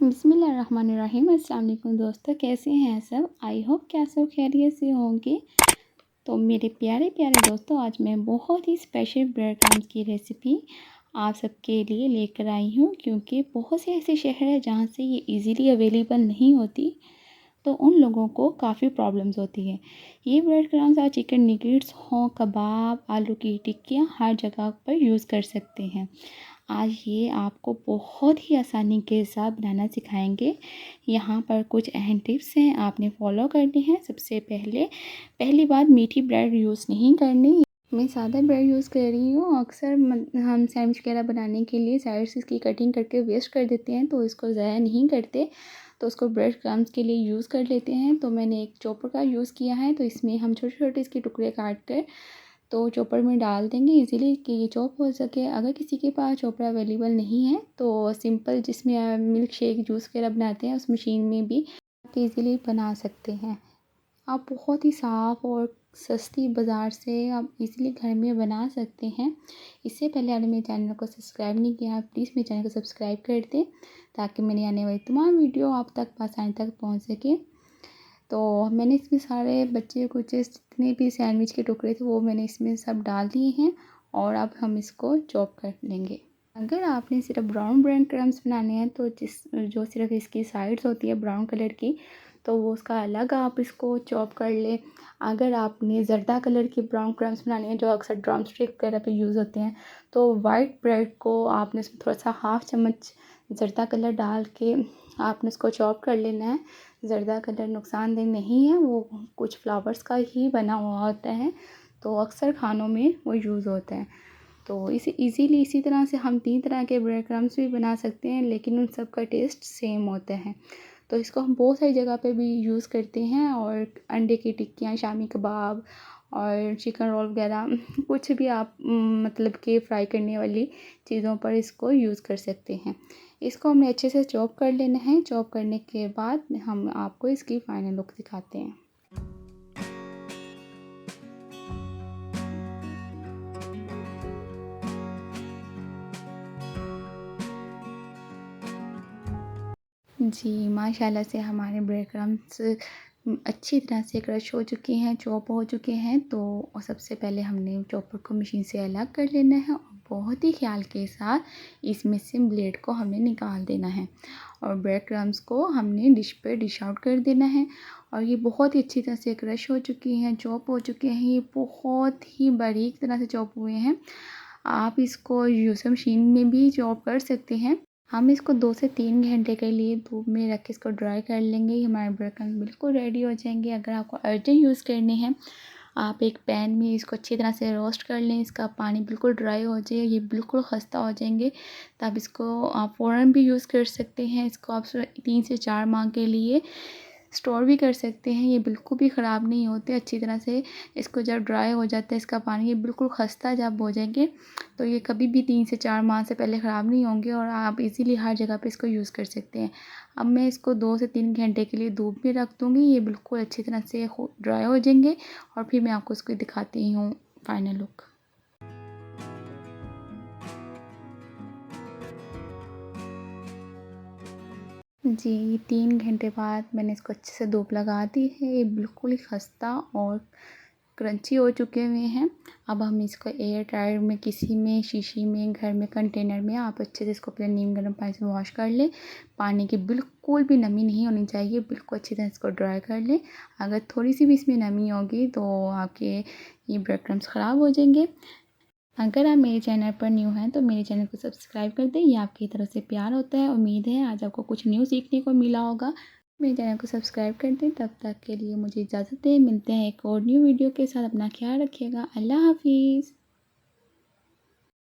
बिस्मिल्लाहिर्रहमानिर्रहीम। अस्सलाम वालेकुम दोस्तों, कैसे हैं सब? आई होप क्या सब खैरियत से होंगे। तो मेरे प्यारे प्यारे दोस्तों, आज मैं बहुत ही स्पेशल ब्रेड क्रम्स की रेसिपी आप सबके लिए लेकर आई हूँ, क्योंकि बहुत से ऐसे शहर हैं जहाँ से ये इजीली अवेलेबल नहीं होती, तो उन लोगों को काफ़ी प्रॉब्लम्स होती है। ये ब्रेड क्रम्स आज चिकन निगेट्स हों, कबाब, आलू की टिक्कियाँ हर जगह पर यूज़ कर सकते हैं। आज ये आपको बहुत ही आसानी के साथ बनाना सिखाएंगे। यहाँ पर कुछ अहम टिप्स हैं, आपने फॉलो करनी है। सबसे पहली बात, मीठी ब्रेड यूज़ नहीं करनी। मैं सादा ब्रेड यूज़ कर रही हूँ। अक्सर हम सैंडविच वगैरह बनाने के लिए साइड से इसकी कटिंग करके वेस्ट कर देते हैं, तो इसको ज़ाया नहीं करते, तो उसको ब्रेड क्रम्स के लिए यूज़ कर लेते हैं। तो मैंने एक चॉपर का यूज़ किया है, तो इसमें हम छोटे छोटे इसके टुकड़े काट कर तो चॉपर में डाल देंगे इजीली कि ये चॉप हो सके। अगर किसी के पास चॉपर अवेलेबल नहीं है तो सिंपल जिसमें मिल्क शेक जूस वगैरह बनाते हैं उस मशीन में भी आप इजीली बना सकते हैं। आप बहुत ही साफ़ और सस्ती बाज़ार से आप इजीली घर में बना सकते हैं। इससे पहले आपने मेरे चैनल को सब्सक्राइब नहीं किया, प्लीज़ मेरे चैनल को सब्सक्राइब कर दें, ताकि मेरी आने वाली तमाम वीडियो आप तक आसानी तक पहुँच सके। तो मैंने इसमें सारे बच्चे कुछ जितने भी सैंडविच के टुकड़े थे वो मैंने इसमें सब डाल दिए हैं, और अब हम इसको चॉप कर लेंगे। अगर आपने सिर्फ ब्राउन ब्रेड क्रम्स बनाने हैं तो जो सिर्फ इसकी साइड्स होती है ब्राउन कलर की, तो वो उसका अलग आप इसको चॉप कर ले। अगर आपने ज़र्दा कलर की ब्राउन क्रम्स बनाने हैं जो अक्सर ड्रम स्टिक वगैरह पे यूज़ होते हैं, तो वाइट ब्रेड को आपने इसमें थोड़ा सा हाफ़ चम्मच ज़र्दा कलर डाल के आपने इसको चॉप कर लेना है। ज़र्दा कलर नुकसानदेह नहीं है, वो कुछ फ्लावर्स का ही बना हुआ होता है, तो अक्सर खानों में वो यूज़ होता है। तो इसी तरह से हम 3 तरह के ब्रेड क्रम्स भी बना सकते हैं, लेकिन उन सब का टेस्ट सेम होता है। तो इसको हम बहुत सारी जगह पे भी यूज़ करते हैं, और अंडे की टिक्कियाँ, शामी कबाब और चिकन रोल वगैरह कुछ भी आप मतलब कि फ्राई करने वाली चीज़ों पर इसको यूज़ कर सकते हैं। इसको हमने अच्छे से चॉप कर लेना है। चॉप करने के बाद हम आपको इसकी फ़ाइनल लुक दिखाते हैं। जी, माशाल्लाह से हमारे ब्रेड क्रम्स अच्छी तरह से क्रश हो चुके हैं, चॉप हो चुके हैं। तो सबसे पहले हमने चॉपर को मशीन से अलग कर लेना है, और बहुत ही ख्याल के साथ इसमें से ब्लेड को हमने निकाल देना है, और ब्रेड क्रम्स को हमने डिश पे डिश आउट कर देना है। और ये बहुत ही अच्छी तरह से क्रश हो चुकी हैं, चॉप हो चुके हैं, ये बहुत ही बारीक तरह से चॉप हुए हैं। आप इसको यूज़र मशीन में भी चॉप कर सकते हैं। हम इसको 2 से 3 घंटे के लिए धूप में रख के इसको ड्राई कर लेंगे। हमारे ब्रेड क्रम्स बिल्कुल रेडी हो जाएंगे। अगर आपको अर्जेंट यूज़ करने हैं, आप एक पैन में इसको अच्छी तरह से रोस्ट कर लें, इसका पानी बिल्कुल ड्राई हो जाए, ये बिल्कुल खस्ता हो जाएंगे, तब इसको आप फ़ौरन भी यूज़ कर सकते हैं। इसको आप 3 से 4 माह के लिए स्टोर भी कर सकते हैं, ये बिल्कुल भी ख़राब नहीं होते। अच्छी तरह से इसको जब ड्राई हो जाता है इसका पानी, ये बिल्कुल खस्ता जब हो जाएंगे, तो ये कभी भी 3 से 4 माह से पहले ख़राब नहीं होंगे, और आप इजीली हर जगह पे इसको यूज़ कर सकते हैं। अब मैं इसको 2 से 3 घंटे के लिए धूप में रख दूँगी, ये बिल्कुल अच्छी तरह से ड्राई हो जाएंगे, और फिर मैं आपको इसको दिखाती हूँ फाइनल लुक। जी, 3 घंटे बाद मैंने इसको अच्छे से धूप लगा दी है, ये बिल्कुल ही खस्ता और क्रंची हो चुके हुए हैं। अब हम इसको एयर टाइट में, किसी में, शीशी में, घर में, कंटेनर में आप अच्छे से इसको पहले नीम गर्म पानी से वॉश कर लें। पानी की बिल्कुल भी नमी नहीं होनी चाहिए, बिल्कुल अच्छी तरह इसको ड्राई कर लें। अगर थोड़ी सी भी इसमें नमी होगी तो आपके ये ब्रेड क्रम्स ख़राब हो जाएंगे। अगर आप मेरे चैनल पर न्यू हैं तो मेरे चैनल को सब्सक्राइब कर दें, ये आपकी तरफ से प्यार होता है। उम्मीद है आज आपको कुछ न्यू सीखने को मिला होगा। मेरे चैनल को सब्सक्राइब कर दें। तब तक के लिए मुझे इजाज़त दें, मिलते हैं एक और न्यू वीडियो के साथ। अपना ख्याल रखिएगा। अल्लाह हाफिज़।